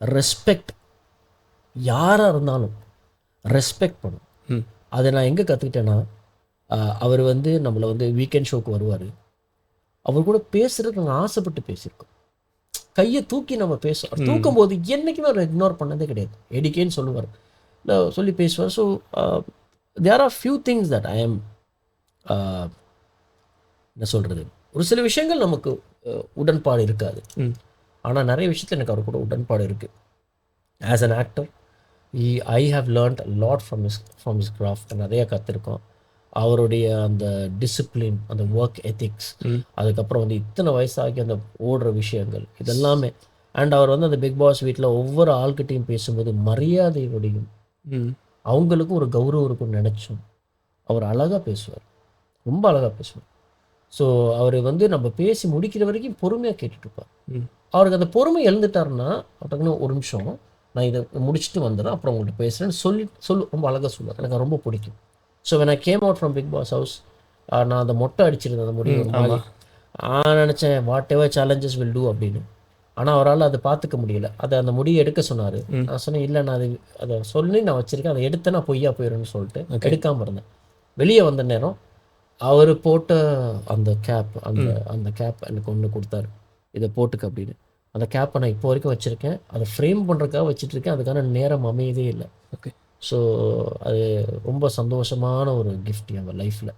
Respect, யாராக இருந்தாலும் respect பண்ணும். அதை நான் எங்கே கற்றுக்கிட்டேன்னா, அவர் வந்து நம்மளை வந்து வீக்கெண்ட் ஷோக்கு வருவார். அவர் கூட பேசுகிறதுக்கு நாங்கள் ஆசைப்பட்டு பேசியிருக்கோம். கையை தூக்கி நம்ம பேசுவோம். தூக்கும் போது என்றைக்குமே அவர் இக்னோர் பண்ணதே கிடையாது. எடிக்கேன்னு சொல்லுவார், இல்லை சொல்லி பேசுவார். So there are few things that I am என்ன சொல்கிறது, ஒரு சில விஷயங்கள் நமக்கு உடன்பாடு இருக்காது. ஆனால் நிறைய விஷயத்தில் எனக்கு அவர் கூட உடன்பாடு இருக்குது. As an actor I have learnt lot from his craft. நிறையா கற்றுருக்கோம். அவருடைய அந்த டிசிப்ளின், அந்த ஒர்க் எத்திக்ஸ், அதுக்கப்புறம் வந்து இத்தனை வயசாகி அந்த ஓடுற விஷயங்கள் இதெல்லாமே. அண்ட் அவர் வந்து அந்த பிக் பாஸ் வீட்டில் ஒவ்வொரு ஆள்கிட்டையும் பேசும்போது மரியாதையோடையும் அவங்களுக்கும் ஒரு கௌரவம் இருக்கும்னு நினச்சோம். அவர் அழகாக பேசுவார், ரொம்ப அழகாக பேசுவார். ஸோ அவர் வந்து நம்ம பேசி முடிக்கிற வரைக்கும் பொறுமையாக கேட்டுட்ருப்பார். அவருக்கு அந்த பொறுமை எழுந்துட்டாருன்னா டக்குன்னு ஒரு நிமிஷம் நான் இதை முடிச்சுட்டு வந்துடுறேன், அப்புறம் உங்கள்கிட்ட பேசுகிறேன்னு ரொம்ப அழகாக சொல்லுவார். எனக்கு ரொம்ப பிடிக்கும். So when I came out from Bigg Boss house, நான் அந்த மொட்டை அடிச்சிருந்தேன் அந்த முடிவு ஒரு மாதிரி. நினச்சேன் whatever challenges will do அப்படின்னு. ஆனால் அவரால் அதை பார்த்துக்க முடியல. அதை அந்த முடியை எடுக்க சொன்னார். நான் சொன்னேன் இல்லை, நான் அதை சொல்லி நான் வச்சுருக்கேன், அதை எடுத்து நான் பொய்யா போயிடும்னு சொல்லிட்டு எடுக்காமல் இருந்தேன். வெளியே வந்த நேரம் அவர் போட்ட அந்த கேப், அந்த கேப் எனக்கு ஒன்று கொடுத்தாரு, இதை போட்டுக்க அப்படின்னு. அந்த கேப்பை நான் இப்போ வரைக்கும் வச்சுருக்கேன். அதை ஃப்ரேம் பண்ணுறதுக்காக வச்சுட்ருக்கேன். அதுக்கான நேரம் அமையதே இல்லை. ஓகே. ஸோ அது ரொம்ப சந்தோஷமான ஒரு கிஃப்ட் என் லைஃப்பில்.